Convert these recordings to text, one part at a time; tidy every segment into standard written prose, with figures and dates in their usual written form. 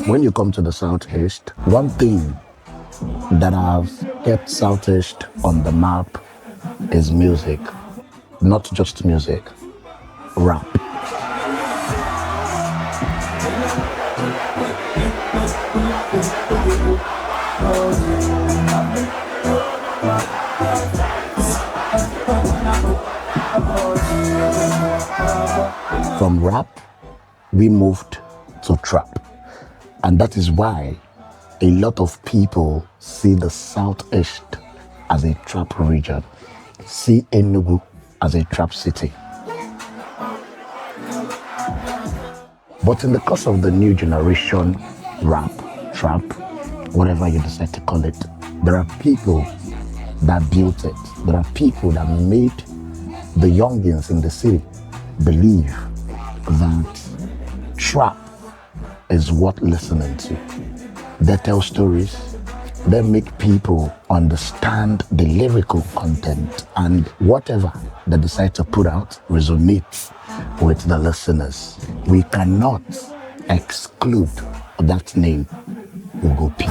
When you come to the Southeast, one thing that have kept Southeast on the map is music. Not just music, rap. From rap, we moved to trap. And that is why a lot of people see the Southeast as a trap region, see Enugu as a trap city. But in the course of the new generation rap, trap, whatever you decide to call it, there are people that built it. There are people that made the youngins in the city believe that trap is worth listening to. They tell stories, they make people understand the lyrical content, and whatever they decide to put out resonates with the listeners. We cannot exclude that name, Hugo P.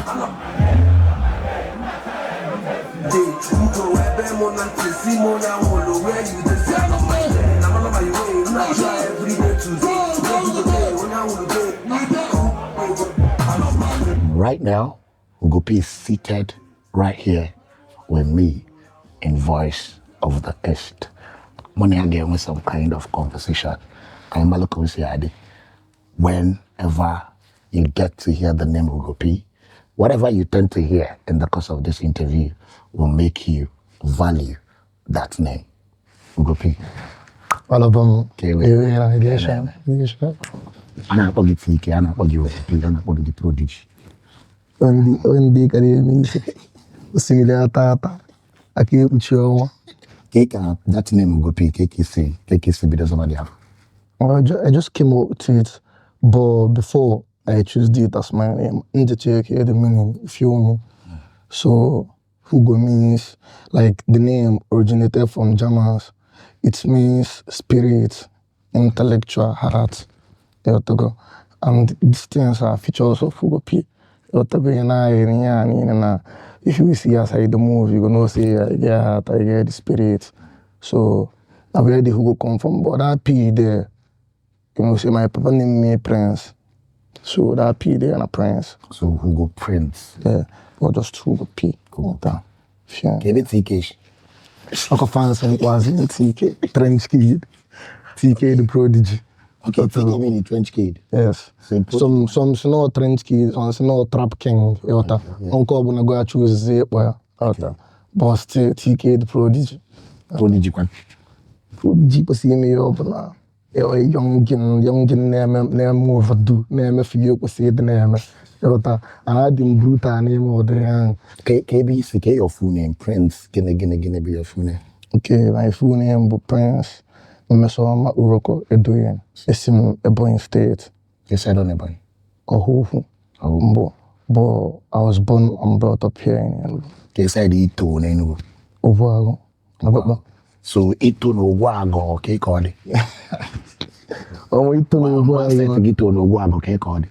Right now, Hugo P is seated right here with me in Voice of the East. Money again with some kind of conversation. Whenever you get to hear the name Hugo P, whatever you tend to hear in the course of this interview will make you value that name. Hugo P. All of them. I'm not going to TK, I'm not going to the prodigy. Only similar tata. I keep with you. That name Hugo P, KKC, does somebody have? I just came up with it, but before I choose it as my name, in the check here the meaning, if you know. So Hugo means, like, the name originated from Germans. It means spirit, intellectual, heart. And these things are features of Hugo P. If you see aside the move, you're gonna say I get heart, I get the spirit. So that's where the Hugo come from. But that P there, you know, say my papa named me Prince. So that P there and a Prince. So Hugo Prince. Yeah, or just Hugo P. Cool. Yeah. Okay, the TK. Soccer fans and was in TK, Trench Kid. TK the Prodigy. Okay, TK mean the Trench Kid. Yes. Some no Trench Kid, some no Trap King. Uncle gonna go choose Zip. But still TK the Prodigy. Prodigy one. Prodigy but see me up now. Young name overdo. Name if you could say the name. And I didn't brutal name or the KBC, your full name, Prince. Gonna be your full name. Okay, my full name is Prince. Mesoma Uroko Edoyen. It's in Ebonyi State. Yes, I don't know. Oh. But I was born and brought up here in Enugu. Yes, I did too, Enugu. Ovago. Abakpa. So ito no wago, okay, Cody. Oh, ito no wago. Ito no wago, okay, Cody.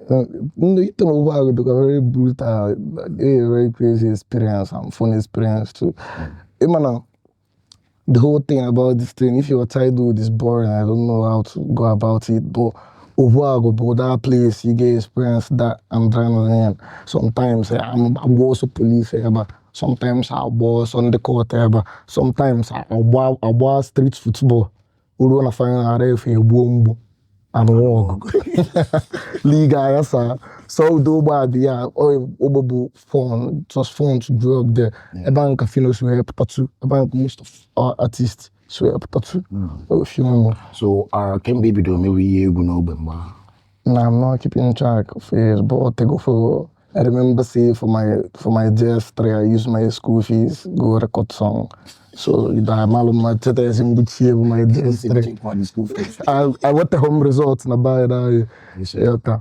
Ito no wago took a very brutal, very crazy experience and fun experience too. The whole thing about this thing, if your childhood is boring, I don't know how to go about it, but Ovago, but that place, you get experience that adrenaline. Sometimes I'm also police, but sometimes I'll boss on the court, but sometimes I'll street football. We want to find out if you boom and walk. Liga, yes, sir. So do bad, yeah. Obobu phone, just phone to grow up there. A bank of Phyno swear too. A bank most of our artists swear too. If you know. So can baby do maybe you know Bemba? No, I'm not keeping track of it, but I go for. I remember say for my JS3, I use my school fees go record song. So I'm all my tetas in good shape my JS3. I want the home results na buy that. Yeah.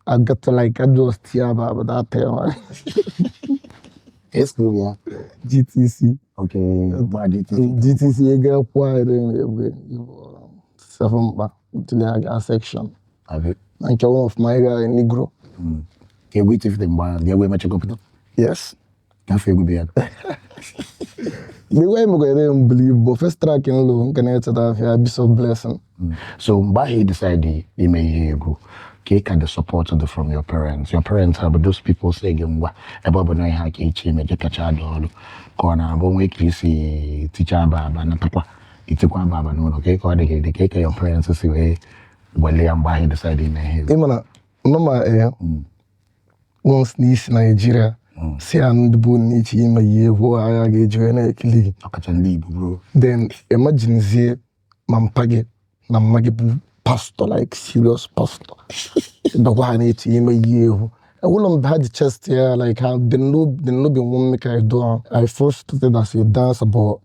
I got to like I just hear about that time. It's cool, yeah. GTC. Okay. GTC. GTC you get quiet in 7 back to the section. Have it. And one of my guy Negro. Okay, wait if them buy the way much go put. Yes. I feel good be. The way I'm going to believe, but first track in low, can I tell that be so blessing. So, by he decided he may go. Cake and the support from your parents. Your parents have those people saying, about no hack each image, catch a dog, corner, but wake you see teacher Baba and Papa. It's a Baba, no, okay, or the cake your parents see way. Well, they am by decided in him. Imana, no, my once niece Nigeria. See, I'm the bone each in my year who I get you and a bro. Then imagine see Mampage, Namagibu pastor, like serious pastor. The one each in my year. I wouldn't have had the chest here, like I've been no be one make I do. I first started as a dancer, but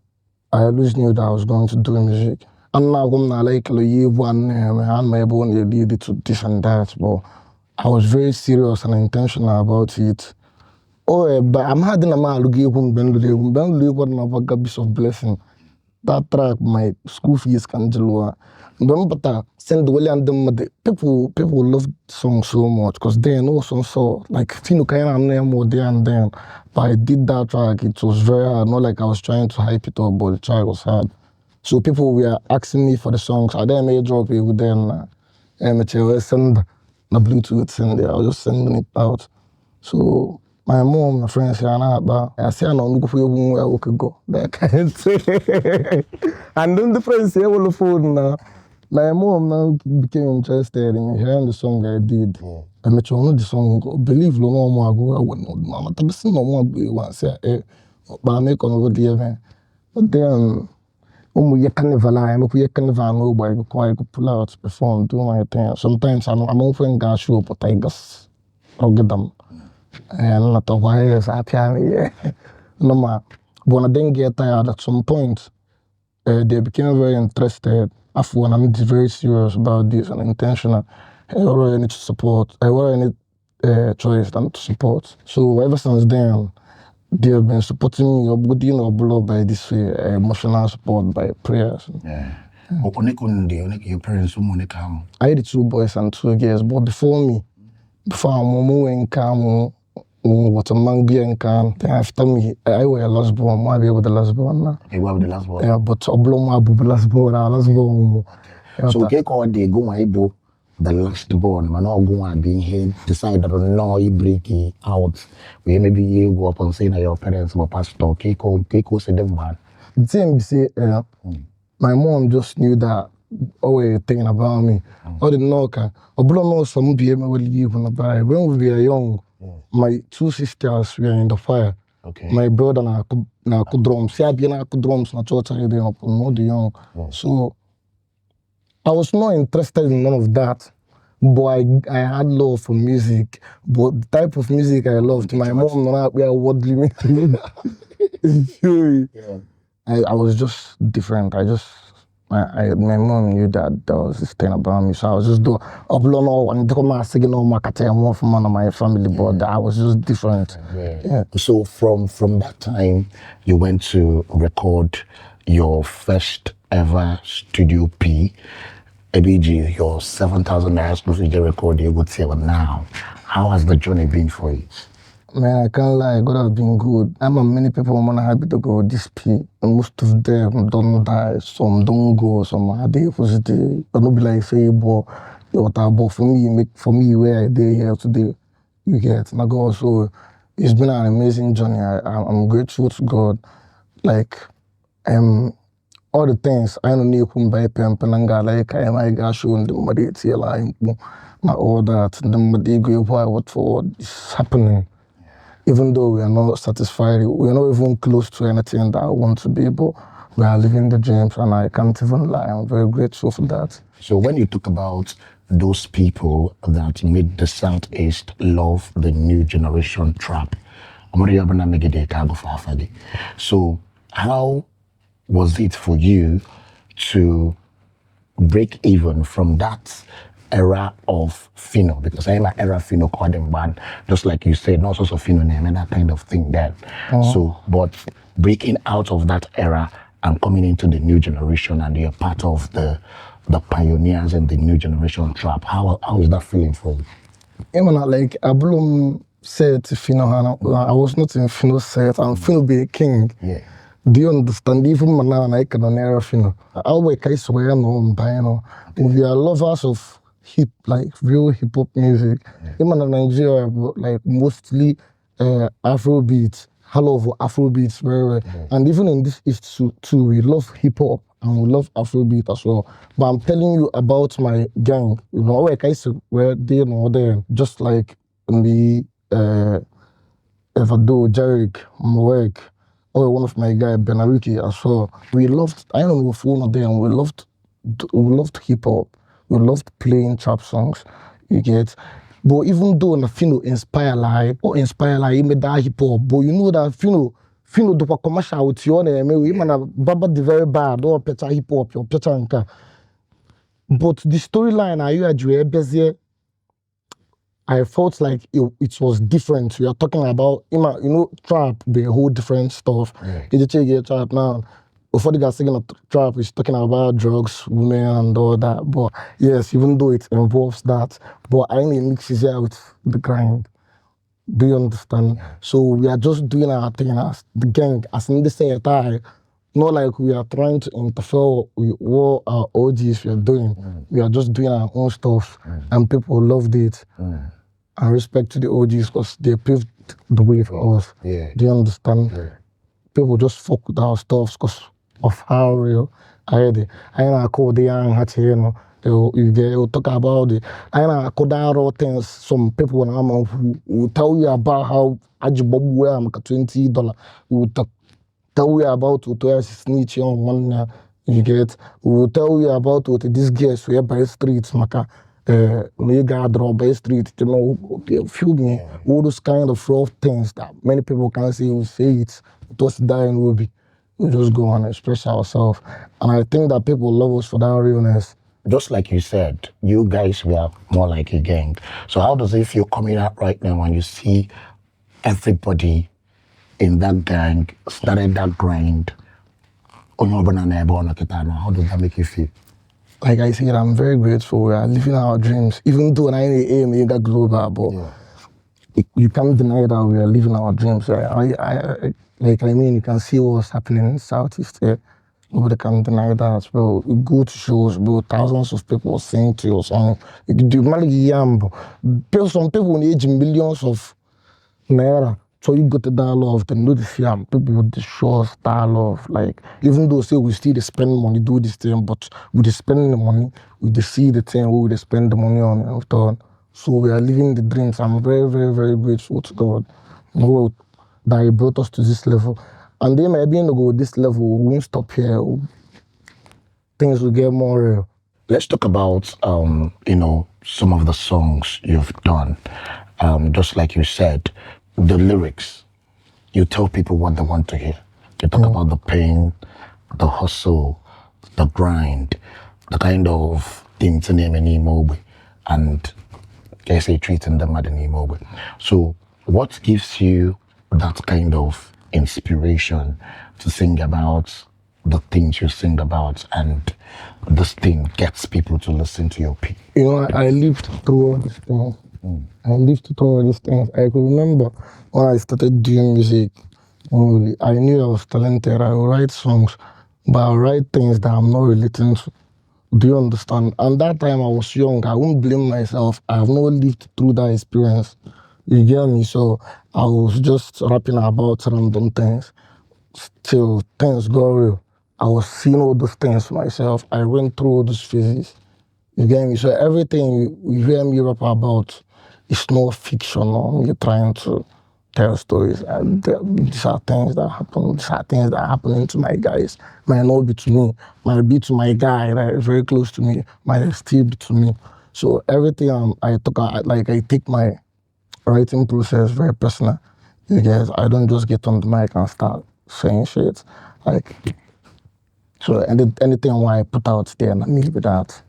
I always knew that I was going to do music. And now I'm not like a year one, and my bone did to this and that, but I was very serious and intentional about it. Oh, but I'm having a man looking at a piece of blessing. That track, my school fees can do. But send William them people love the song so much because they know some so like Phyno and Zoro there and then. But I did that track, it was very hard. Not like I was trying to hype it up, but the track was hard. So people were asking me for the songs. I then made drop it with them and send the Bluetooth and I was just sending it out. So my mom, my friends here, I say, I don't look for where we could go. That kind of thing. And then the friends here will phone now. My mom now became interested in hearing the song I did. I met you on the song, believe no more ago, I wouldn't know. Mama, I'm saying no more, I say, but I make on over the But then, you carnival, I'm a carnival, nobody could pull out, perform, do my thing. Sometimes I'm offering gas show, but I guess I'll get them. And not a while, yeah. No matter. But I didn't get tired at some point. They became very interested. After when I'm very serious about this and intentional, I already need to support. I already need choice and to support. So ever since then, they have been supporting me or below by this way, emotional support by prayers. Yeah. Your parents I had 2 boys and 2 girls, but before I'm moving calm. What a man being can after me, I were a last born, might be with the last born now. You were the last born. Yeah, but I blow my boob last born, last born. So, okay, call they go my book, the last born, man, all go and being here, decide that no, you break it out. Where maybe you go up and say that your parents were pastor, okay, call say them man. The thing say, my mom just knew that always thinking about me. All the knocker, I blow no some be able to leave on the buy. When we were young, my 2 sisters were in the fire. Okay. My brother na drums. See, I be na drums na church I dey up no the young. So I was not interested in none of that. But I had love for music. But the type of music I loved, my mom not be worldly me. I was just different. My mom knew that there was this thing about me, so I was just doing and from my family, but I was just different. Yeah. So from that time, you went to record your first ever Studio P, ABG, your 7,000 naira exclusive record you would say, well, now, how has the journey been for you? Man, I can't lie, God has been good. Many people are happy to go this P. And most of them don't die. Some don't go, some are there for the. I don't be like say, but for me, where I did here today, you get. And I go, so it's been an amazing journey. I'm grateful to God. Like, all the things I don't need to buy penanga like I got shown the money all that. The money go what for is happening. Even though we are not satisfied, we are not even close to anything that I want to be, but we are living the dreams and I can't even lie. I'm very grateful for that. So when you talk about those people that made the Southeast love the new generation trap, so how was it for you to break even from that era of Phyno? Because I'm an era Phyno called them band, just like you said, not also Phyno name and that kind of thing then. So, but breaking out of that era and coming into the new generation and you're part of the pioneers in the new generation trap, how is that feeling for you? Even like Ablum said to Phyno, I was not in Phyno set, and Phyno be a king. Yeah. Do you understand? Even now, I can never Phyno. I always swear no, we are lovers of real hip hop music. Even in Nigeria, like mostly Afrobeats. Hello for Afrobeats very well. And even in this East too, we love hip hop and we love Afrobeat as well. But I'm telling you about my gang. You know, like I said, where they know there, just like in the Evado, JeriQ, MOEC, or one of my guy Benariki as well. We loved, I don't know if one of them, we loved hip hop. We loved playing trap songs. You get, but even though Phyno inspire he made that hip hop. But you know that Phyno do commercial with you on me. Even Baba the very bad or better hip hop, your better anka. But the storyline are you at busy. I felt like it was different. We are talking about, trap, the whole different stuff. Did you get trap now? Before the guy singing trap, he's talking about drugs, women, and all that. But yes, even though it involves that, but I only mix it here with the grind. Do you understand? So we are just doing our thing as the gang, as in the same time. Not like we are trying to interfere with what our OGs were doing. We are just doing our own stuff, and people loved it. And respect to the OGs because they paved the way for us. Yeah. Do you understand? Yeah. People just fuck with our stuff because of how real I had it. I know call the young hat, they'll talk about it. I know call raw things. Some people will tell you about how Ajibobu where I'm $20. Will tell you about what snitch on one. You get. Will tell you about what this guest where by streets maka. Draw by street, feel me, all those kind of rough things that many people can't say, we say it, just dying will be. We just go and express ourselves. And I think that people love us for that realness. Just like you said, you guys were more like a gang. So how does it feel coming out right now when you see everybody in that gang started that grind? How does that make you feel? Like I said, I'm very grateful. We are living our dreams. Even though I aim mega global, but you can't deny that we are living our dreams. You can see what's happening in Southeast here. Nobody can deny that as well. We go to shows, bro, thousands of people sing to your song. Some people need millions of naira. So you go to that love, then know the film, people with the show style love. Like, even though say we still spend money, do this thing, but we just spend the money, we just see the thing, we just spend the money on and so. So we are living the dreams. I'm very, very, very grateful to God. That He brought us to this level. And then maybe to go this level, we won't stop here. Things will get more real. Let's talk about some of the songs you've done. Just like you said, the lyrics, you tell people what they want to hear. You talk about the pain, the hustle, the grind, the kind of things in Enugu, and I say treating them at Enugu. So what gives you that kind of inspiration to sing about the things you sing about, and this thing gets people to listen to your P? I lived through all these things. I lived through all these things. I could remember when I started doing music, I knew I was talented. I would write songs, but I would write things that I'm not relating to. Do you understand? And that time I was young. I won't blame myself. I have not lived through that experience. You get me? So I was just rapping about random things till things got real. I was seeing all those things for myself. I went through all those phases. You get me? So everything you hear me rap about is not fiction or me trying to tell stories. These are things that happen. These are things that are happening to my guys. Might not be to me. Might be to my guy that is very close to me. Might still be to me. So everything I take my writing process very personal. You guys, I don't just get on the mic and start saying shit. So anything I put out there, and I leave with that.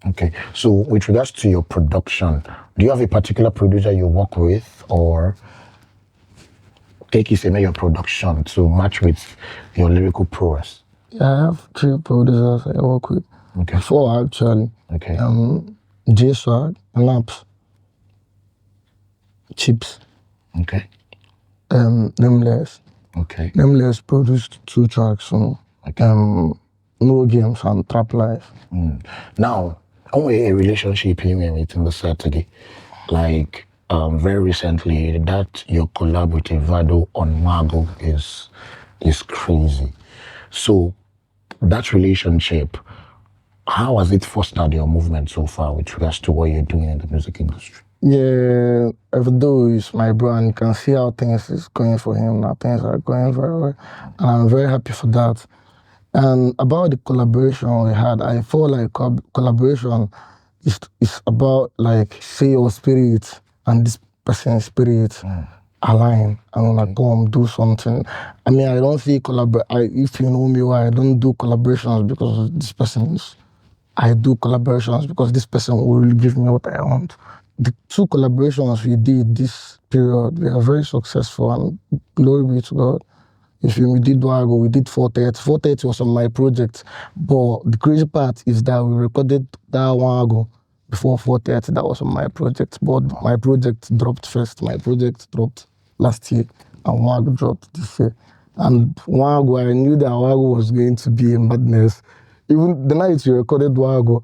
Okay, so with regards to your production, do you have a particular producer you work with, or take your production to match with your lyrical prowess? Yeah, I have 3 producers I work with. Okay. 4 actually. Okay. J-Swag, Naps. Chips. Okay. Nameless. Okay. Nameless produced 2 tracks. So, Okay. No Games and Trap Life. Now, I want a relationship in the Saturday. Like very recently, that your collab with Evado on Mago is crazy. So that relationship, how has it fostered your movement so far with regards to what you're doing in the music industry? Yeah, Evado is my bro, and you can see how things is going for him now. Things are going very well, and I'm very happy for that. And about the collaboration we had, I feel like collaboration is about like say your spirit and this person's spirit align and wanna come do something. I mean, I don't see if you know me well, I don't do collaborations because this person is. I do collaborations because this person will give me what I want. The 2 collaborations we did this period, we are very successful, and glory be to God. We did Wago, we did 430. 430 was on my project, but the crazy part is that we recorded that Wago before 430. That was on my project, but my project dropped first. My project dropped last year, and Wago dropped this year. And Wago, I knew that Wago was going to be a madness. Even the night you recorded Wago,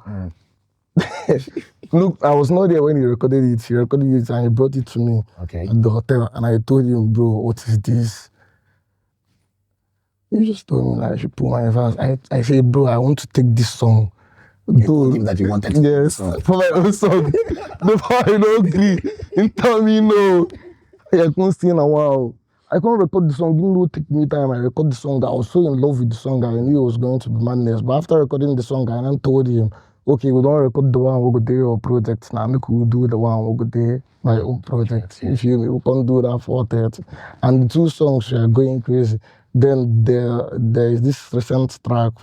look, I was not there when he recorded it. He recorded it and he brought it to me at the hotel, and I told him, bro, what is this? He just told me like I should put my verse. I said, bro, I want to take this song. You told him that you wanted to yes, for my own song. Before I don't agree. He told me no. I couldn't sing a while. I couldn't record the song. Didn't take me time. I recorded the song. I was so in love with the song. I knew it was going to be madness. But after recording the song, I then told him, okay, we don't record the one we go do your project. Now make we do the one we go do my own project. If you we can't do that for 30. And the 2 songs are going crazy. Then there is this recent track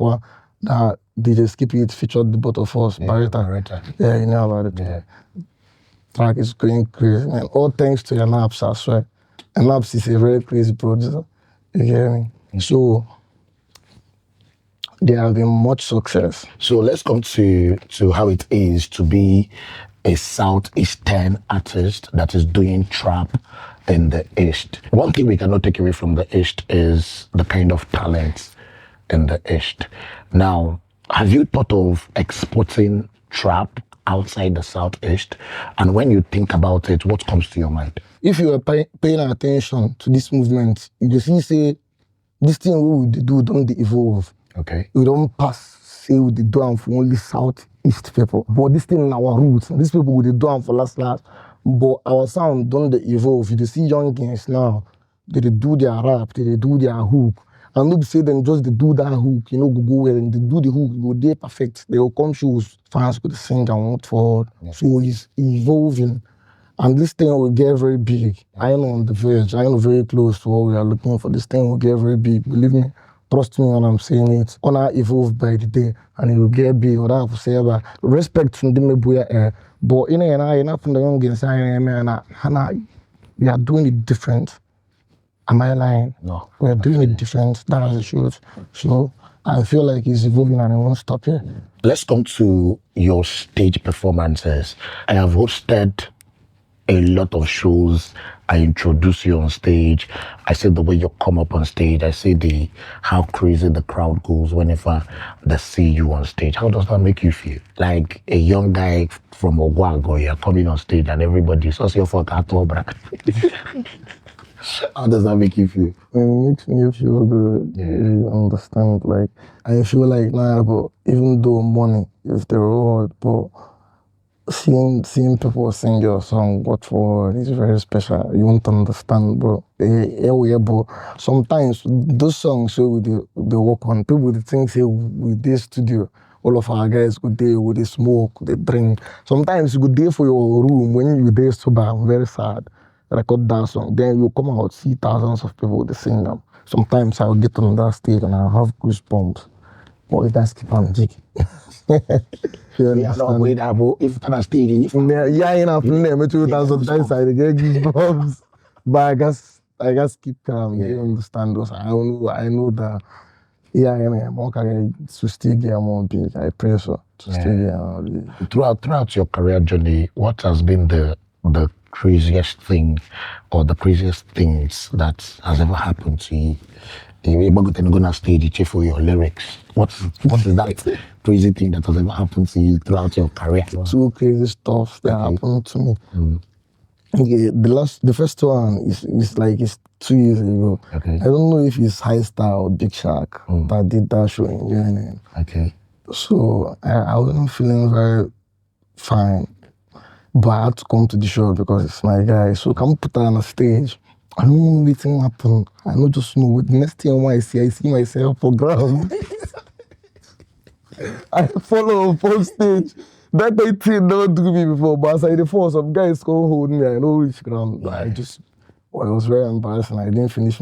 that DJ Skippy featured the both of us, Barretta. Yeah, you know about it. Yeah. Track is going crazy. And all thanks to Naps, I swear. Naps is a very crazy producer. You get me? So there have been much success. So let's come to how it is to be a Southeastern artist that is doing trap in the East. One thing we cannot take away from the East is the kind of talent in the East. Now, have you thought of exporting trap outside the Southeast? And when you think about it, what comes to your mind? If you are paying attention to this movement, you see say this thing we do don't evolve. Okay. We don't pass say we do them for only Southeast people. But this thing in our roots, these people we do them for last. But our sound don't evolve. You see young guys now, they do their rap, they do their hook. And not say them just they do that hook, go well, and they do the hook, go there perfect. They will come shows, fans could sing and want forward. Yeah. So it's evolving. And this thing will get very big. I am on the verge. I am very close to what we are looking for. This thing will get very big. Believe me, trust me when I'm saying it. Honor evolve by the day, and it will get big. What I have to say about respect from the Mebuya. But in enough from the young and we are doing it different. Am I lying? No. We are doing it different. That's the truth. So I feel like it's evolving and it won't stop here. Let's come to your stage performances. I have hosted a lot of shows. I introduce you on stage. I see the way you come up on stage. I see how crazy the crowd goes whenever they see you on stage. How does that make you feel? Like a young guy from Ogwago, you're coming on stage and everybody's so your fuck at all, bro. How does that make you feel? It makes me feel good. Yeah. You understand? Like I feel like now, but even though money is the reward, but seeing people sing your song, what for, is very special. You won't understand, bro. Yeah, but sometimes those songs they work on, people they think say with this studio, all of our guys go there with they smoke, they drink. Sometimes you go there for your room when you there sober, I'm very sad. Record that song, then you come out, see thousands of people they sing them. Sometimes I'll get on that stage and I'll have goosebumps. Boy, that's keep on jigging. Yeah, no, wait, if I'm staying, yeah, enough. Me too. Sometimes I get goosebumps, but I guess keep calm. Yeah. You understand those? I know that. Yeah, I'm okay. To still get more big. I pray so. To still get more big. Throughout your career journey, what has been the craziest thing or the craziest things that has ever happened to you? You're going to go on stage, you cheer for your lyrics. What is that crazy thing that has ever happened to you throughout your career? Two crazy stuff that happened to me. Okay, the first one is like it's 2 years ago. Okay. I don't know if it's High Star or Big Shark that did that show in UNN. Okay. So I wasn't feeling very fine, but I had to come to the show because it's my guy. So come put her on a stage. I don't know anything happen. I don't just know. The next thing I see myself for ground. I follow up on stage. That thing never do me before, but as I did for some guys come hold me, I know reach ground. But it was very embarrassing. I didn't finish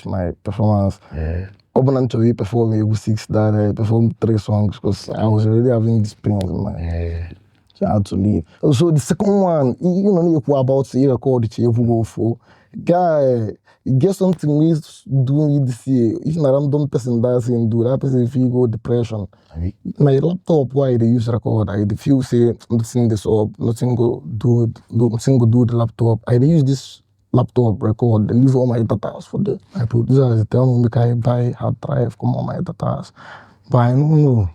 my performance. Yeah. Open until we perform Egu-6 that I performed 3 songs because I was already having this pain in my head. So I had to leave. So the second one, you know about the record that you go for. Guy, you get something we doing this year. If not random person dancing do that person if you go depression. My laptop why they use record. I feel say nothing this up, nothing go do the laptop. I use this laptop record, they leave all my data for the my producers tell me make I buy hard drive, come on my data. But I don't know.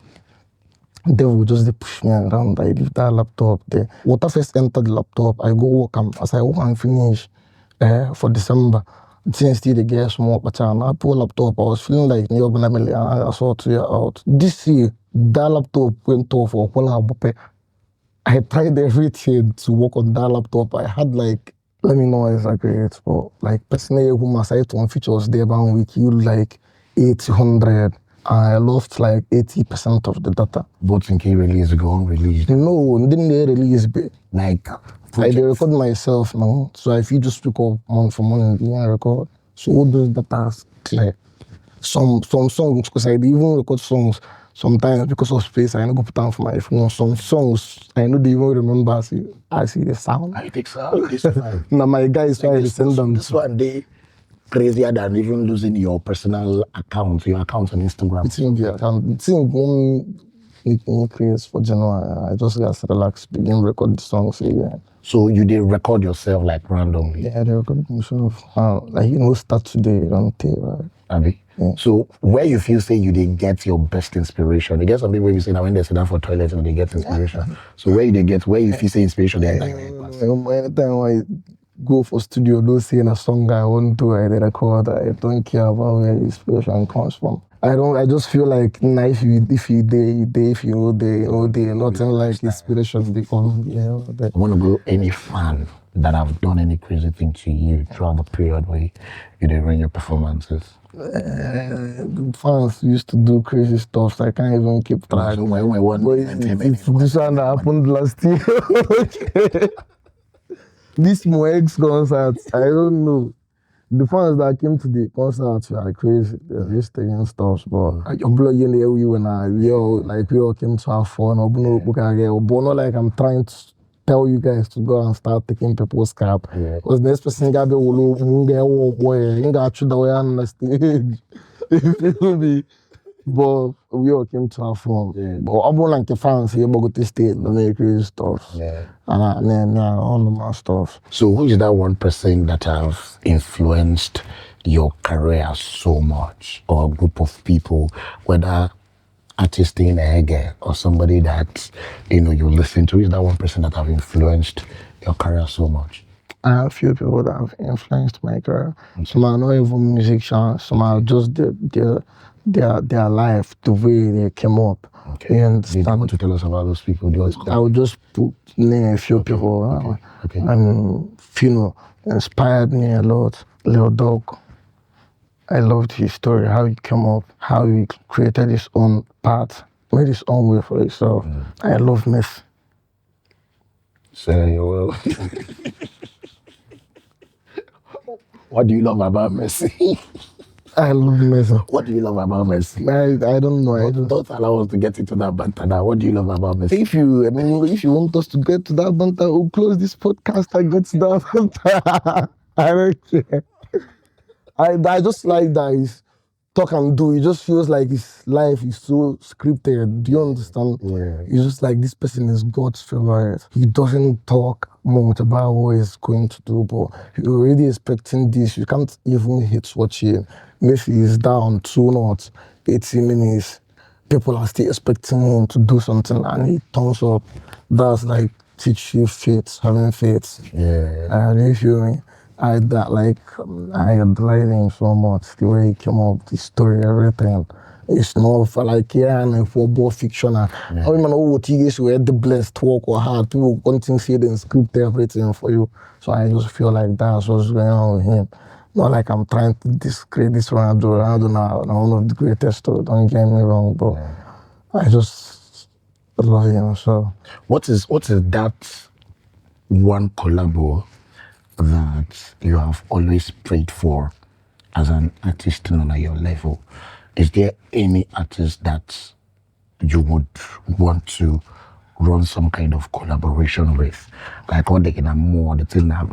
They will just they push me around. I leave that laptop there. Water first enter the laptop, I go work as I work and finish for December. Since still the get small but I pull laptop, I was feeling like I saw 2 years out. This year, that laptop went off for Abakpa. I tried everything to work on that laptop. I had like, let me know exactly it's for like personally who my site one features there about week you like 800. I lost like 80% of the data. Both in key release go unreleased. No, didn't they release it? Like I did record myself now. So if you just pick up month for month, you record. So all those data clear. Some songs, because I even record songs sometimes because of space, I don't go put down for my phone. Some songs I don't even remember I see the sound. I think so. This one. Now my guys Like try to send them. This one they crazier than even losing your personal account, your account on Instagram. It's in the account. It's in one increase for January. I just got to relax, begin record the songs again. So you did record yourself like randomly? Yeah, I record myself. Like start today, don't take right? Abi? Yeah. So where you feel say you did get your best inspiration? You get some people you say that when they sit down for toilet and they get inspiration. Yeah. So where you feel say inspiration they anytime I go for studio, don't say in a song I want to, I record. I don't care about where inspiration comes from. I just feel like if you nothing like inspiration become I want to go any fan that have done any crazy thing to you throughout the period where you did run your performances. Fans used to do crazy stuff, so I can't even keep track. This one that happened last year. This MOEC concert, I don't know. The fans that came to the concert were crazy. They're just taking stuff, but we all came to have fun. But like I'm trying to tell you guys to go and start taking people's cap. Because the next person got on the stage. But we all came to have fun. Yeah. But I'm like the fans here, but to stay the make crazy stuff. Yeah. And then all of my stuff. So who is that one person that have influenced your career so much, or a group of people, whether artist in Ege or somebody that you listen to? Who is that one person that have influenced your career so much? I have a few people that have influenced my career. Some are not even musicians, some are just their life, the way they came up. Okay. You understand? You want to tell us about those people? I would just put name a few people. Okay. And Phyno inspired me a lot. Little Dog. I loved his story, how he came up, how he created his own path, made his own way for himself. I love Messi. Say well. What do you love about Messi? I love Messi. What do you love about Messi? I don't know. Don't allow us to get into that banter now. What do you love about Messi? If you want us to get to that banter, we'll close this podcast and get to that banter. I don't care. I just like that talk and do. It just feels like his life is so scripted. Do you understand? Yeah. It's just like this person is God's favorite. He doesn't talk much about what he's going to do, but you're already expecting this. You can't even hit watching. Messi is down 2-0, 80 minutes. People are still expecting him to do something and he turns up. That's like teach you faith, having faith. Yeah. You feel me? I admire him so much. The way he came up, the story, everything. It's not for like and football fiction. I don't know what you guys were the blessed work or hard. People wanting to see the script everything for you. So I just feel like that's what's going on with him. Not like I'm trying to discredit this Ronaldo. Ronaldo now one of the greatest. Don't get me wrong, but I just love him. So what is that one collabo that you have always prayed for as an artist on your level? Is there any artist that you would want to run some kind of collaboration with? Like what they can more the thing that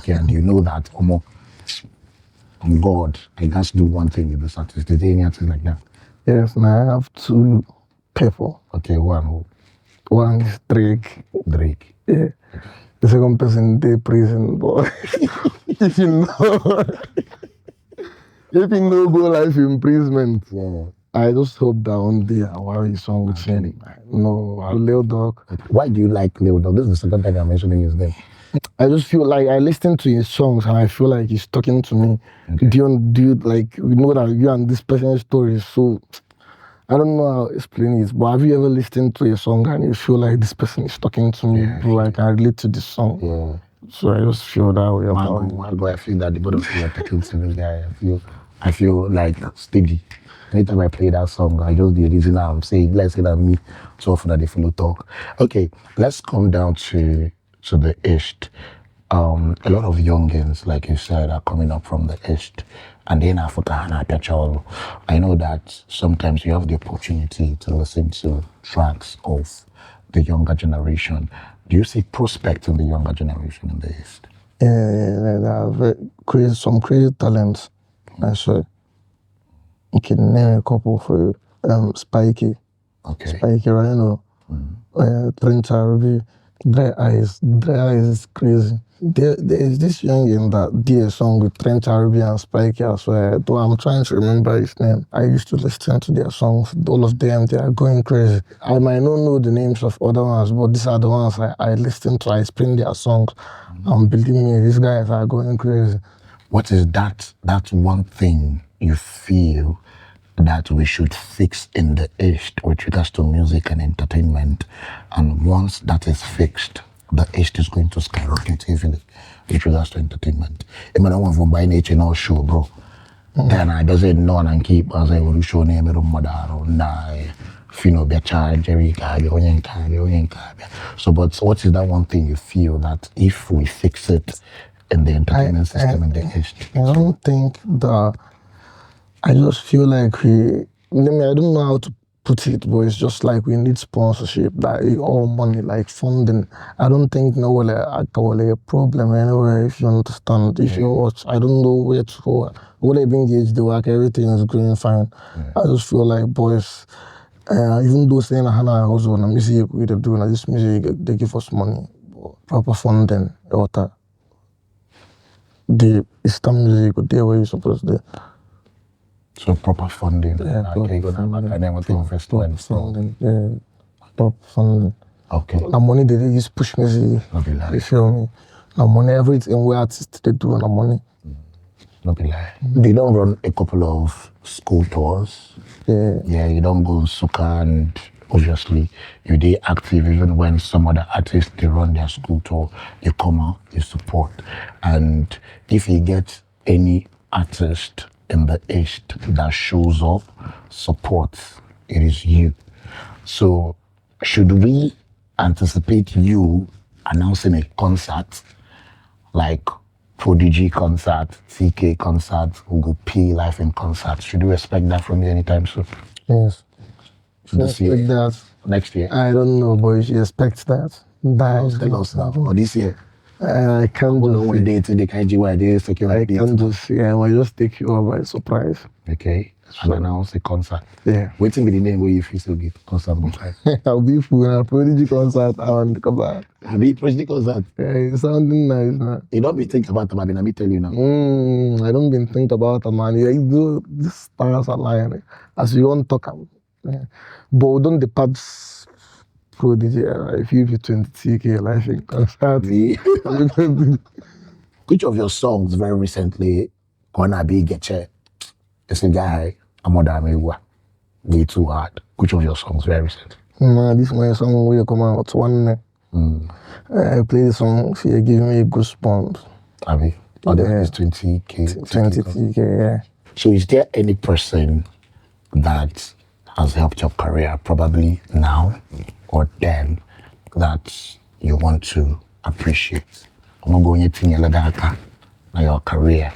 and you know that on God, I just do one thing with this artist. Is there any artist like that? yes, man, I have 2 people. Okay, one who? One is Drake. Drake. Yeah. The second person they prison, but if you know if you know go life imprisonment, I just hope that one day I will have a song with him. No, Lil Dog. Why do you like Lil Dog? This is the second time I'm mentioning his name. I just feel like I listen to his songs and I feel like he's talking to me. Okay. Do you like you know that you and this person's story is so I don't know how to explain it, but have you ever listened to a song and you feel like this person is talking to me? Like I relate to this song. Yeah. So I just feel that way about it. Margo, I feel that the both of you are talking to this guy. I feel like steady. Anytime I play that song, I just the reason I'm saying, let's say that me so often that they follow talk. Okay, let's come down to the East. A lot of youngins, like you said, are coming up from the East. And then Africa and Apacholo. I know that sometimes you have the opportunity to listen to tracks of the younger generation. Do you see prospect in the younger generation in the East? Yeah, they have some crazy talents. I swear. You can name a couple for Spiky. Okay. Spiky Rhino. Trent Ruby. Dry Eyes. Dry Eyes is crazy. There is this youngin that did a song with Trent Ruby and Spiky as well. Though I'm trying to remember his name. I used to listen to their songs. All of them, they are going crazy. I might not know the names of other ones, but these are the ones I listen to. I spin their songs. And believe me, these guys are going crazy. What is that one thing you feel that we should fix in the East with regards to music and entertainment? And once that is fixed, the East is going to skyrocket heavily with regards to entertainment. I mean, I want from buying H&R show, bro. Then I doesn't know and keep as I will show name of mother or Phyno, JeriQ, so, but what is that one thing you feel that if we fix it in the entertainment system in the East? I don't think that. I just feel like I don't know how to put it, but it's just like we need sponsorship, like all money, like funding. I don't think a problem anywhere, if you understand. If you watch, I don't know where to go. When I engage the work, everything is going fine. I just feel like boys, even though saying Hana also on music, we are doing this music, they give us money, proper funding, water. The Eastern music, they were supposed to. So proper funding. Funding. Yeah, proper funding. Okay. The money they use push music. You feel me? The money everything we artists they do on the money. Not be lie. They don't run a couple of school tours. Yeah, you don't go Suka, and obviously you they active even when some other artists they run their school tour. You come out, you support. And if you get any artist in the East that shows up, supports, it is you. So should we anticipate you announcing a concert like Prodigy concert, TK concert, Hugo P live in concert? Should we expect that from you anytime soon? Yes. This year? That. Next year? I don't know, but you should expect that. Tell us now. Or this year? I can't just one day to the KG where they secure. I can't just I might just take you over by surprise. Okay. and announce a concert. Yeah. Waiting with the name where you feel so good. Concert. I'll be full in a Prodigy concert and come back. I'll be Prodigy concert. Yeah, it's sounding nice, man. You don't be thinking about them, let me tell you now. I don't been think about it, man. You do the stars are lying. As you want to talk about. Yeah. But don't the pads Prodigy if you be 20k life in concert. Which of your songs very recently gonna be Getche? It's a guy, Amodamewa. Way too hard. Which of your songs very recent? Man, this my song will come out one night. I play the song, so you give me goosebumps. Have you? Oh, yeah. It's 20k. 20k, yeah. So is there any person that has helped your career, probably now or then, that you want to appreciate? I'm not going to your career,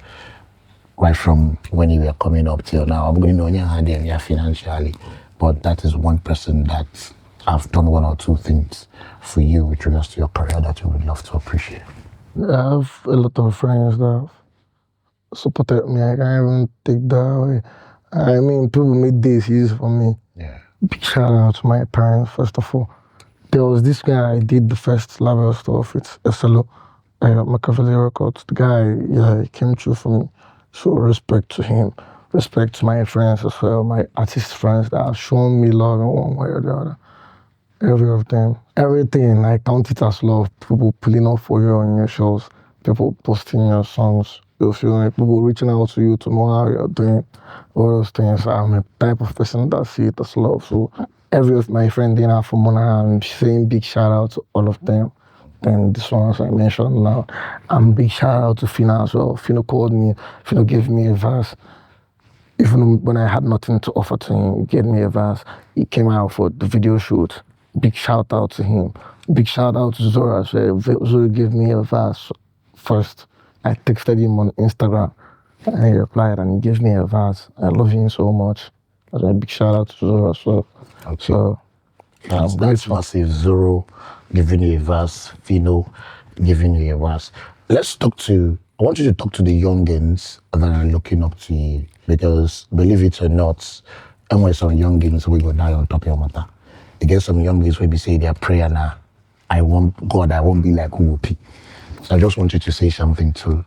right from when you were coming up till now. I'm going to know financially, but that is one person that I've done one or two things for you with regards to your career that you would love to appreciate. I have a lot of friends that supported me. I can't even take that away. I mean, people made days easy for me. Yeah. Big shout out to my parents, first of all. There was this guy I did the first label stuff with SLO, Machiavelli Records. The guy, he came through for me. So respect to him. Respect to my friends as well, my artist friends that have shown me love in one way or the other. Every of them. Everything, I count it as love. People pulling up for you on your shows. People posting your songs. You feel like people reaching out to you to know how you're doing. All those things. I'm a type of person that see it as love. So every of my friends in Afomona, I'm saying big shout out to all of them. Then this ones I mentioned now. I'm big shout out to Phyno as well. Phyno called me. Phyno gave me a verse. Even when I had nothing to offer to him, he gave me a verse. He came out for the video shoot. Big shout out to him. Big shout out to Zoro as well. Zoro gave me a verse first. I texted him on Instagram and he replied and he gave me a verse. I love him so much. That's a big shout out to Zoro as well. Okay. So that's massive. Zoro giving you a verse, Phyno giving you a verse. I want you to talk to the youngins that are looking up to you, because believe it or not, and when some youngins we go die on top of your matter. You get some youngins will be saying their prayer now, I won't be like Hugo P. So I just want you to say something to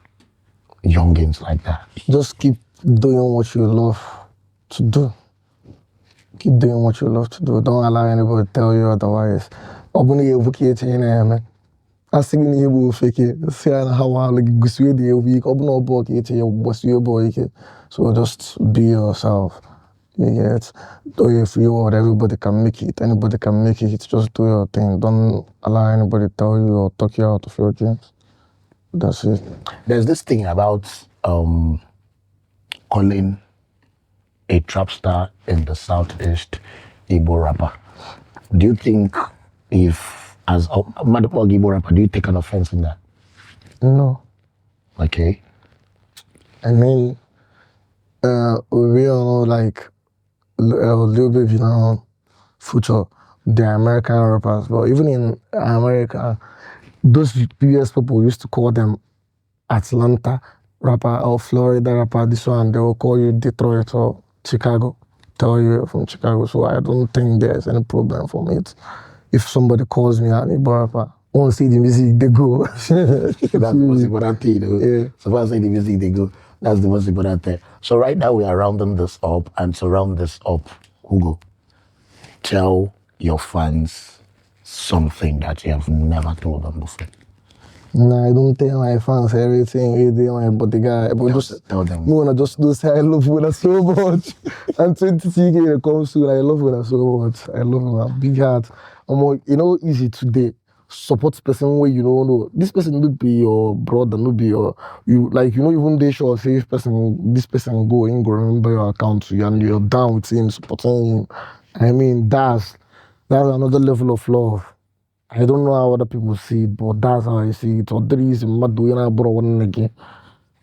youngins like that. Just keep doing what you love to do. Keep doing what you love to do. Don't allow anybody to tell you otherwise. Open your vocation, man. I sing in Igbo fake it. See how I like gusue the week. Open up book it your boss your boy. So just be yourself. You get do your free word. Everybody can make it. Anybody can make it. Just do your thing. Don't allow anybody to tell you or talk you out of your dreams. That's it. There's this thing about calling a Trapstar in the Southeast Igbo rapper. Do you think as a motherfucking Igbo rapper, do you take an offense in that? No. Okay. I mean, we all know like Lil Baby now, Future, they're American rappers, but even in America, those US people used to call them Atlanta rapper or Florida rapper, this one, they will call you Detroit or Chicago, tell you from Chicago. So I don't think there's any problem for me. If somebody calls me an Igbo rapper, I want to see the music, they go. That's the most important thing, though. Yeah. So if I say the music, they go. That's the most important thing. So right now we are rounding this up, and to round this up, Hugo, tell your fans something that you have never told them before. Nah, I don't tell my fans everything. My bodyguard, but just tell them. No, I just do say I love Una so much. And 20k comes soon. I love Una so much. I love Una big heart. Easy today. Support person where you don't know. This person would be your brother, no be your even they sure say this person go remember your account to you and you're down with him, supporting him. I mean that's another level of love. I don't know how other people see it, but that's how I see it. Or there is mad doing a bro one again.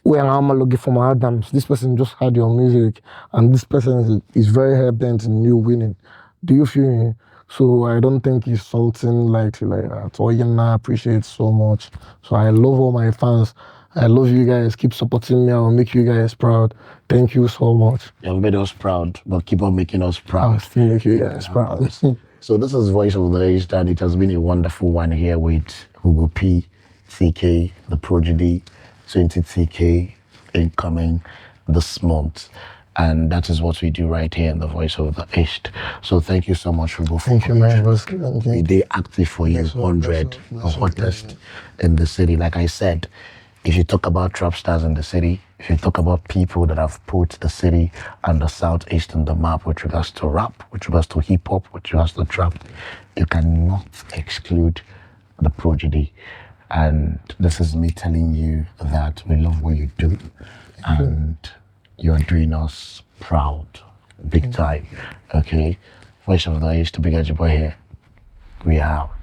When I'm looking for my Adams, this person just heard your music, and this person is very hell bent in you winning. Do you feel me? So I don't think it's something like that. Or I appreciate so much. So I love all my fans. I love you guys. Keep supporting me. I'll make you guys proud. Thank you so much. You've made us proud, but keep on making us I'll proud. still make you guys proud. So this is Voice of the East, and it has been a wonderful one here with Hugo P, CK, the Prodigy, 20TK incoming this month. And that is what we do right here in the Voice of the East. So thank you so much, Hugo. Thank you, man. We did active for you, 100, the hottest in the city. Like I said, if you talk about trap stars in the city, if you talk about people that have put the city and the southeast on the map with regards to rap, with regards to hip hop, with regards to trap, you cannot exclude the Prodigy. And this is me telling you that we love what you do, and you're doing us proud, big time. Okay, Voice of the East, Big Boy here. We out.